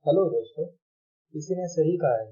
Hello दोस्तों। किसी ने सही कहा है,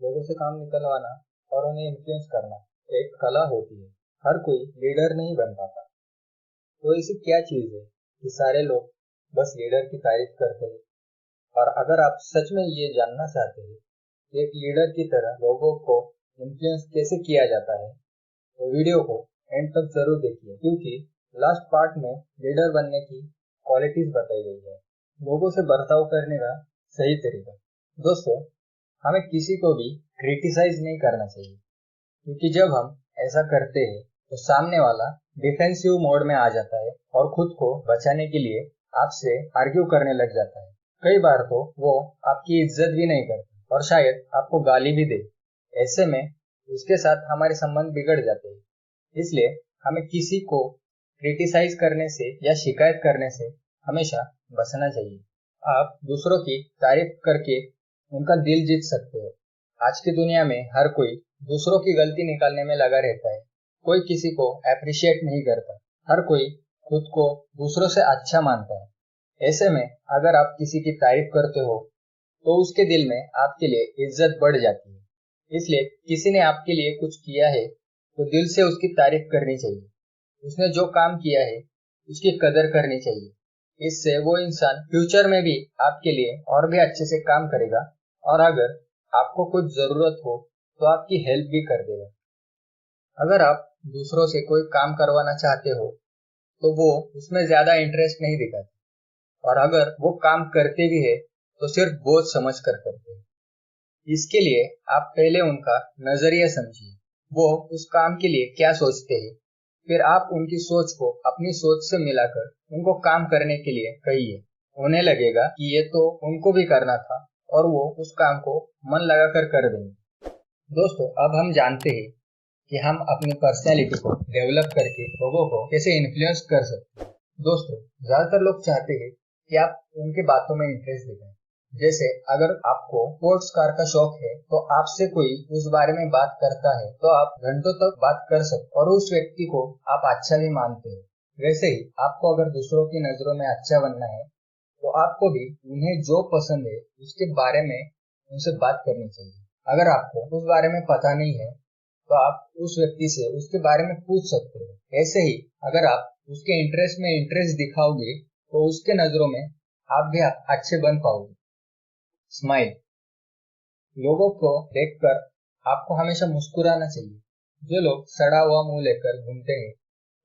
लोगों से काम निकलवाना और उन्हें इन्फ्लुएंस करना एक कला होती है। हर कोई लीडर नहीं बन पाता। तो ऐसी क्या चीज़ है कि सारे लोग बस लीडर की तारीफ करते हैं? और अगर आप सच में ये जानना चाहते हैं कि एक लीडर की तरह लोगों को इन्फ्लुएंस कैसे किया जाता है, तो वीडियो को एंड तक जरूर देखिए, क्योंकि लास्ट पार्ट में लीडर बनने की क्वालिटीज बताई गई है, लोगों से बर्ताव करने का सही तरीका। दोस्तों, हमें किसी को भी क्रिटिसाइज नहीं करना चाहिए, क्योंकि जब हम ऐसा करते हैं तो सामने वाला डिफेंसिव मोड में आ जाता है और खुद को बचाने के लिए आपसे आर्ग्यू करने लग जाता है। कई बार तो वो आपकी इज्जत भी नहीं करता और शायद आपको गाली भी दे। ऐसे में उसके साथ हमारे संबंध बिगड़ जाते हैं। इसलिए हमें किसी को क्रिटिसाइज करने से या शिकायत करने से हमेशा बचना चाहिए। आप दूसरों की तारीफ करके उनका दिल जीत सकते हो। आज की दुनिया में हर कोई दूसरों की गलती निकालने में लगा रहता है। कोई किसी को अप्रिशिएट नहीं करता। हर कोई खुद को दूसरों से अच्छा मानता है। ऐसे में अगर आप किसी की तारीफ करते हो तो उसके दिल में आपके लिए इज्जत बढ़ जाती है। इसलिए किसी ने आपके लिए कुछ किया है तो दिल से उसकी तारीफ करनी चाहिए। उसने जो काम किया है उसकी कदर करनी चाहिए। इससे वो इंसान फ्यूचर में भी आपके लिए और भी अच्छे से काम करेगा, और अगर आपको कुछ जरूरत हो तो आपकी हेल्प भी कर देगा। अगर आप दूसरों से कोई काम करवाना चाहते हो तो वो उसमें ज्यादा इंटरेस्ट नहीं दिखाते, और अगर वो काम करते भी है तो सिर्फ बोझ समझ कर करते हैं। इसके लिए आप पहले उनका नजरिया समझिए, वो उस काम के लिए क्या सोचते हैं। फिर आप उनकी सोच को अपनी सोच से मिलाकर उनको काम करने के लिए कहिए। उन्हें लगेगा कि ये तो उनको भी करना था और वो उस काम को मन लगाकर कर देंगे। दोस्तों, अब हम जानते हैं कि हम अपनी पर्सनैलिटी को डेवलप करके लोगों को कैसे इन्फ्लुएंस कर सकते हैं। दोस्तों, ज्यादातर लोग चाहते हैं कि आप उनके बातों में इंटरेस्ट दिखाएं। जैसे अगर आपको स्पोर्ट्स कार का शौक है तो आपसे कोई उस बारे में बात करता है तो आप घंटों तक बात कर सकते और उस व्यक्ति को आप अच्छा भी मानते हैं। वैसे ही आपको अगर दूसरों की नजरों में अच्छा बनना है तो आपको भी उन्हें जो पसंद है उसके बारे में उनसे बात करनी चाहिए। अगर आपको उस बारे में पता नहीं है तो आप उस व्यक्ति से उसके बारे में पूछ सकते हो। ऐसे ही अगर आप उसके इंटरेस्ट में इंटरेस्ट दिखाओगे तो उसके नजरों में आप भी अच्छे बन पाओगे। स्माइल। लोगों को देखकर आपको हमेशा मुस्कुराना चाहिए। जो लोग सड़ा हुआ मुंह लेकर घूमते हैं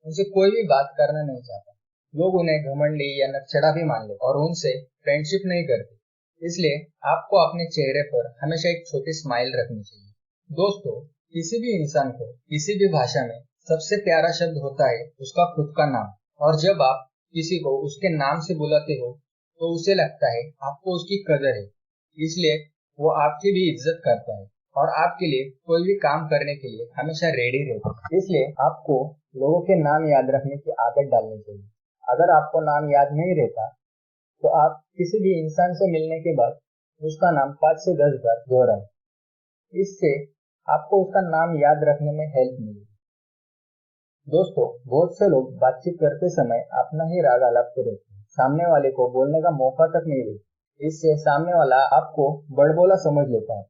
उनसे कोई भी बात करना नहीं चाहता। लोग उन्हें घमंडी या नकचढ़ा भी मान लेते और उनसे फ्रेंडशिप नहीं करते। इसलिए आपको अपने चेहरे पर हमेशा एक छोटी स्माइल रखनी चाहिए। दोस्तों, किसी भी इंसान को किसी भी भाषा में सबसे प्यारा शब्द होता है उसका खुद का नाम। और जब आप किसी को उसके नाम से बुलाते हो तो उसे लगता है आपको उसकी कदर है। इसलिए वो आपकी भी इज्जत करता है और आपके लिए कोई भी काम करने के लिए हमेशा रेडी रहता है। इसलिए आपको लोगों के नाम याद रखने की आदत डालनी चाहिए। अगर आपको नाम याद नहीं रहता तो आप किसी भी इंसान से मिलने के बाद उसका नाम 5 से 10 बार दोहराएं। इससे आपको उसका नाम याद रखने में हेल्प मिलेगी। दोस्तों, बहुत से लोग बातचीत करते समय अपना ही राग आलापते रहते हैं, सामने वाले को बोलने का मौका तक नहीं देते। इससे सामने वाला आपको बड़बोला समझ लेता है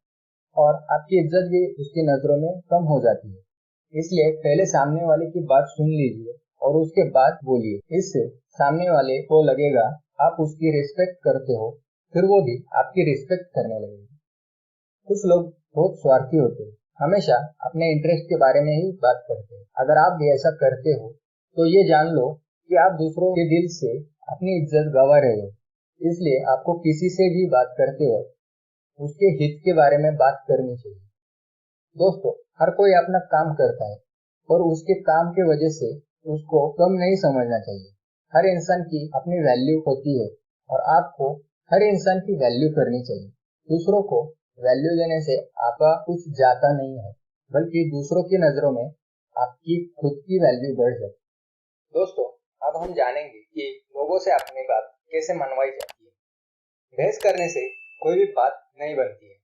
और आपकी इज्जत भी उसकी नजरों में कम हो जाती है। इसलिए पहले सामने वाले की बात सुन लीजिए और उसके बाद बोलिए। इससे सामने वाले को लगेगा आप उसकी रिस्पेक्ट करते हो, फिर वो भी आपकी रिस्पेक्ट करने लगेगा। कुछ लोग बहुत स्वार्थी होते हैं, हमेशा अपने इंटरेस्ट के बारे में ही बात करते हैं। अगर आप भी ऐसा करते हो तो ये जान लो कि आप दूसरों के दिल से अपनी इज्जत गंवा रहे हो। इसलिए आपको किसी से भी बात करते वक्त उसके हित के बारे में बात करनी चाहिए। दोस्तों, हर कोई अपना काम करता है और उसके काम के वजह से उसको कम नहीं समझना चाहिए। हर इंसान की अपनी वैल्यू होती है और आपको हर इंसान की वैल्यू करनी चाहिए। दूसरों को वैल्यू देने से आपका कुछ जाता नहीं है, बल्कि दूसरों की नजरों में आपकी खुद की वैल्यू बढ़ जाती है। दोस्तों, अब हम जानेंगे कि लोगों से अपनी बात कैसे मनवाई जाती है। बहस करने से कोई भी बात नहीं बनती है।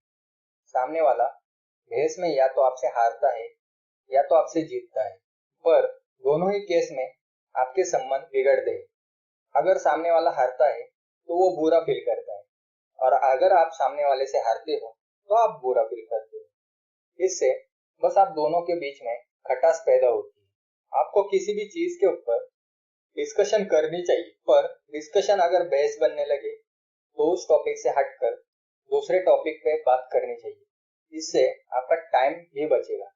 सामने वाला बहस में या तो आपसे हारता है या तो आपसे जीतता है, पर दोनों ही केस में आपके संबंध बिगड़ते हैं। अगर सामने वाला हारता है तो वो बुरा फील करता है, और अगर आप सामने वाले से हारते हो तो आप बुरा फील करते हो। इससे बस आप दोनों के बीच में खटास पैदा होती है। आपको किसी भी चीज के ऊपर डिस्कशन करनी चाहिए, पर डिस्कशन अगर बहस बनने लगे तो उस टॉपिक से हटकर दूसरे टॉपिक पे बात करनी चाहिए। इससे आपका टाइम भी बचेगा।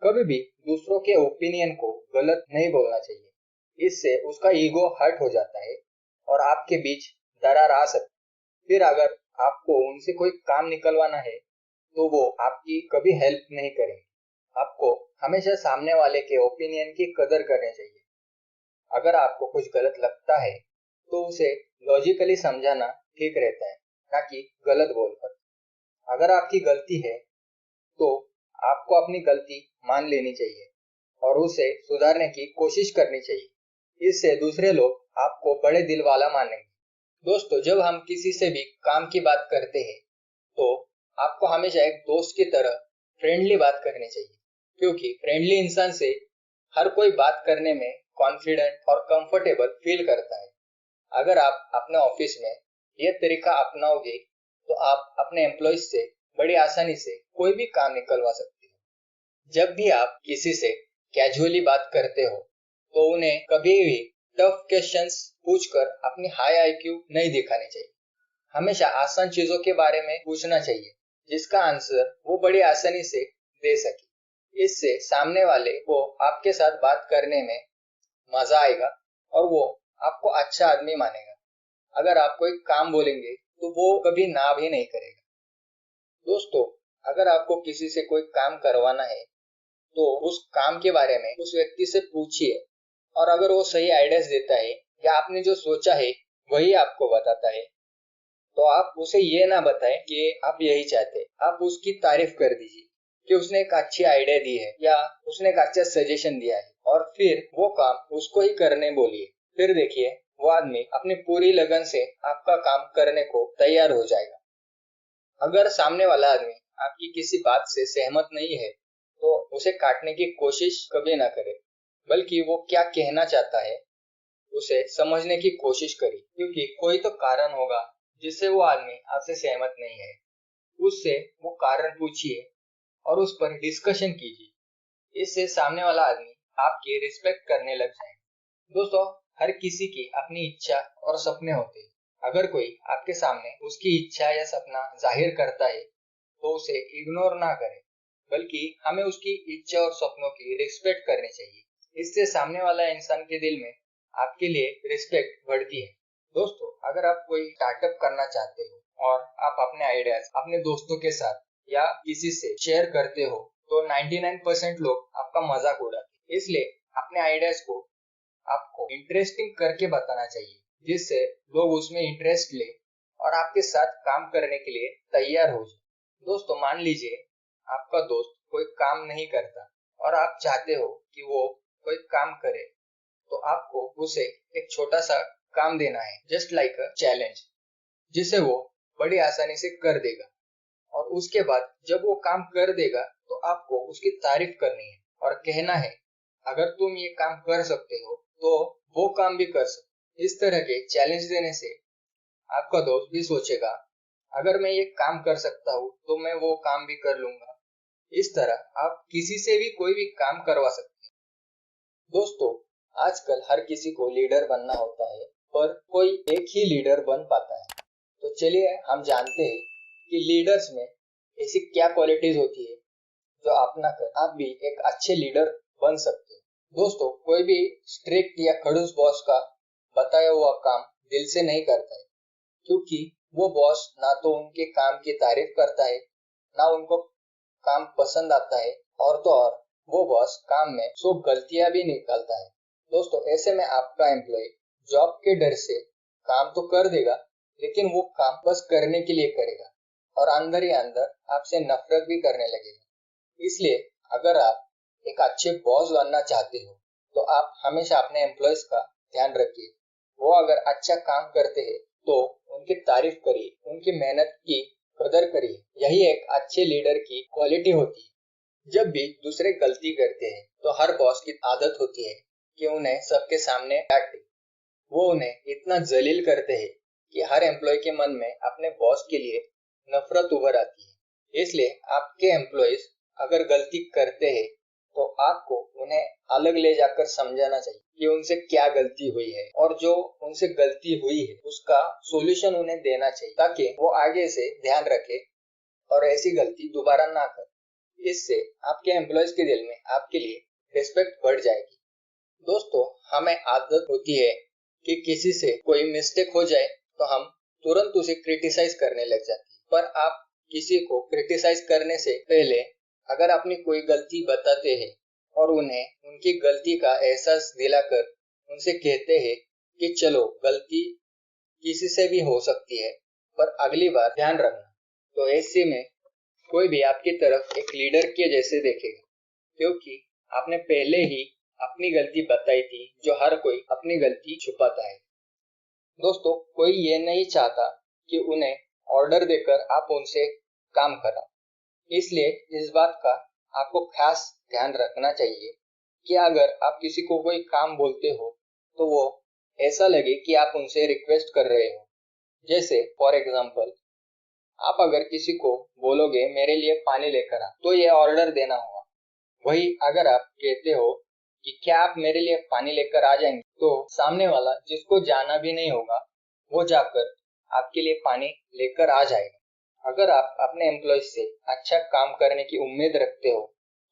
कभी भी दूसरों के ओपिनियन को गलत नहीं बोलना चाहिए। इससे उसका ईगो हर्ट हो जाता है और आपके बीच दरार आ सकती है। फिर अगर आपको उनसे कोई काम निकलवाना है तो वो आपकी कभी हेल्प नहीं करेंगे। आपको हमेशा सामने वाले के ओपिनियन की कदर करनी चाहिए। अगर आपको कुछ गलत लगता है तो उसे लॉजिकली समझाना ठीक रहता है, ना कि गलत बोलकर। अगर आपकी गलती है तो आपको अपनी गलती मान लेनी चाहिए और उसे सुधारने की कोशिश करनी चाहिए। इससे दूसरे लोग आपको बड़े दिल वाला मानेंगे। दोस्तों, जब हम किसी से भी काम की बात करते हैं तो आपको हमेशा एक दोस्त की तरह फ्रेंडली बात करनी चाहिए, क्योंकि फ्रेंडली इंसान से हर कोई बात करने में कॉन्फिडेंट और कंफर्टेबल फील करता है। अगर आप अपने ऑफिस में यह तरीका अपनाओगे तो आप अपने एम्प्लॉइज से बड़ी आसानी से कोई भी काम निकलवा सकते हो। जब भी आप किसी से कैजुअली बात करते हो तो उन्हें कभी भी टफ क्वेश्चंस पूछकर अपनी हाई आईक्यू नहीं दिखानी चाहिए। हमेशा आसान चीजों के बारे में पूछना चाहिए जिसका आंसर वो बड़ी आसानी से दे सके। इससे सामने वाले को आपके साथ बात करने में मजा आएगा और वो आपको अच्छा आदमी मानेगा। अगर आप कोई काम बोलेंगे तो वो कभी ना भी नहीं करेगा। दोस्तों, अगर आपको किसी से कोई काम करवाना है तो उस काम के बारे में उस व्यक्ति से पूछिए, और अगर वो सही आइडियाज देता है या आपने जो सोचा है वही आपको बताता है तो आप उसे ये ना बताएं कि आप यही चाहते। आप उसकी तारीफ कर दीजिए कि उसने एक अच्छी आइडिया दी है या उसने एक अच्छा सजेशन दिया है, और फिर वो काम उसको ही करने बोलिए। फिर देखिए वो आदमी अपनी पूरी लगन से आपका काम करने को तैयार हो जाएगा। अगर सामने वाला आदमी आपकी किसी बात से सहमत नहीं है तो उसे काटने की कोशिश कभी ना करें, बल्कि वो क्या कहना चाहता है उसे समझने की कोशिश करिए, क्योंकि कोई तो कारण होगा जिससे वो आदमी आपसे सहमत नहीं है। उससे वो कारण पूछिए और उस पर डिस्कशन कीजिए। इससे सामने वाला आदमी आपकी रिस्पेक्ट करने लग जाए। दोस्तों, हर किसी की अपनी इच्छा और सपने होते हैं। अगर कोई आपके सामने उसकी इच्छा या सपना जाहिर करता है तो उसे इग्नोर ना करें, बल्कि हमें उसकी इच्छा और सपनों की रिस्पेक्ट करनी चाहिए। इससे सामने वाला इंसान के दिल में आपके लिए रिस्पेक्ट बढ़ती है। दोस्तों, अगर आप कोई स्टार्टअप करना चाहते हो और आप अपने आइडियाज अपने दोस्तों के साथ या किसी से शेयर करते हो तो 99% लोग आपका मजाक उड़ाते हैं। इसलिए अपने आइडियाज को आपको इंटरेस्टिंग करके बताना चाहिए, जिससे लोग उसमें इंटरेस्ट ले और आपके साथ काम करने के लिए तैयार हो जाए। दोस्तों, मान लीजिए आपका दोस्त कोई काम नहीं करता और आप चाहते हो कि वो कोई काम करे, तो आपको उसे एक छोटा सा काम देना है, जस्ट लाइक अ चैलेंज, जिसे वो बड़ी आसानी से कर देगा। और उसके बाद जब वो काम कर देगा तो आपको उसकी तारीफ करनी है और कहना है, अगर तुम ये काम कर सकते हो तो वो काम भी कर सकते। इस तरह के चैलेंज देने से आपका दोस्त भी सोचेगा, अगर मैं ये काम कर सकता हूँ तो मैं वो काम भी कर लूंगा। इस तरह आप किसी से भी कोई भी काम करवा सकते हैं। दोस्तों, आजकल हर किसी को लीडर बनना होता है, पर कोई एक ही लीडर बन पाता है। तो चलिए हम जानते हैं कि लीडर्स में ऐसी क्या क्वालिटीज होती है जो अपना कर आप भी एक अच्छे लीडर बन सकते हैं। दोस्तों, कोई भी स्ट्रिक्ट या खड़ूस बॉस का बताया हुआ काम दिल से नहीं करता है, क्योंकि वो बॉस ना तो उनके काम की तारीफ करता है, ना उनको काम पसंद आता है, और तो और वो बॉस काम में 100 गलतियां भी निकालता है। दोस्तों, ऐसे में आपका एम्प्लॉय जॉब के डर से काम तो कर देगा, लेकिन वो काम बस करने के लिए करेगा और अंदर ही अंदर आपसे नफरत भी करने लगेगा। इसलिए अगर आप एक अच्छे बॉस बनना चाहते हो तो आप हमेशा अपने एम्प्लॉयज का ध्यान रखिए। वो अगर अच्छा काम करते हैं तो उनकी तारीफ करिए, उनकी मेहनत की कदर करिए। यही एक अच्छे लीडर की क्वालिटी होती है। जब भी दूसरे गलती करते हैं तो हर बॉस की आदत होती है कि उन्हें सबके सामने डांटे। वो उन्हें इतना जलील करते हैं कि हर एम्प्लॉय के मन में अपने बॉस के लिए नफरत उभर आती है। इसलिए आपके एम्प्लॉयज अगर गलती करते हैं तो आपको उन्हें अलग ले जाकर समझाना चाहिए कि उनसे क्या गलती हुई है और जो उनसे गलती हुई है उसका सॉल्यूशन उन्हें देना चाहिए, ताकि वो आगे से ध्यान रखे और ऐसी गलती दोबारा ना करे। इससे आपके एम्प्लॉयज के दिल में आपके लिए रिस्पेक्ट बढ़ जाएगी। दोस्तों, हमें आदत होती है कि किसी से कोई मिस्टेक हो जाए तो हम तुरंत उसे क्रिटिसाइज करने लग जाते हैं। पर आप किसी को क्रिटिसाइज करने से पहले अगर अपनी कोई गलती बताते हैं और उन्हें उनकी गलती का एहसास दिलाकर उनसे कहते हैं कि चलो गलती किसी से भी हो सकती है पर अगली बार ध्यान रखना, तो ऐसे में कोई भी आपकी तरफ एक लीडर के जैसे देखेगा, क्योंकि आपने पहले ही अपनी गलती बताई थी, जो हर कोई अपनी गलती छुपाता है। दोस्तों, कोई ये नहीं चाहता कि उन्हें ऑर्डर देकर आप उनसे काम कराओ। इसलिए इस बात का आपको खास ध्यान रखना चाहिए कि अगर आप किसी को कोई काम बोलते हो तो वो ऐसा लगे कि आप उनसे रिक्वेस्ट कर रहे हो। जैसे फॉर एग्जाम्पल, आप अगर किसी को बोलोगे मेरे लिए पानी लेकर आ, तो ये ऑर्डर देना हुआ। वही अगर आप कहते हो कि क्या आप मेरे लिए पानी लेकर आ जाएंगे, तो सामने वाला जिसको जाना भी नहीं होगा वो जाकर आपके लिए पानी लेकर आ जाएगा। अगर आप अपने एम्प्लॉयज से अच्छा काम करने की उम्मीद रखते हो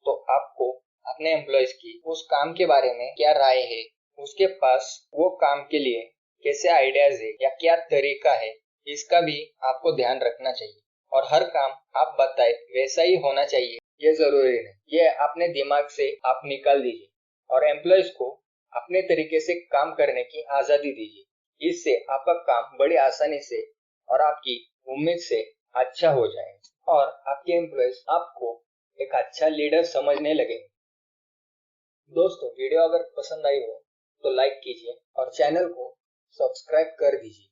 तो आपको अपने एम्प्लॉयज की उस काम के बारे में क्या राय है, उसके पास वो काम के लिए कैसे आइडियाज है या क्या तरीका है, इसका भी आपको ध्यान रखना चाहिए। और हर काम आप बताए वैसा ही होना चाहिए ये जरूरी नहीं, ये अपने दिमाग से आप निकाल दीजिए और एम्प्लॉयज को अपने तरीके से काम करने की आजादी दीजिए। इससे आपका काम बड़ी आसानी से और आपकी उम्मीद से अच्छा हो जाएगा और आपके एम्प्लॉयज आपको एक अच्छा लीडर समझने लगेंगे। दोस्तों, वीडियो अगर पसंद आई हो तो लाइक कीजिए और चैनल को सब्सक्राइब कर दीजिए।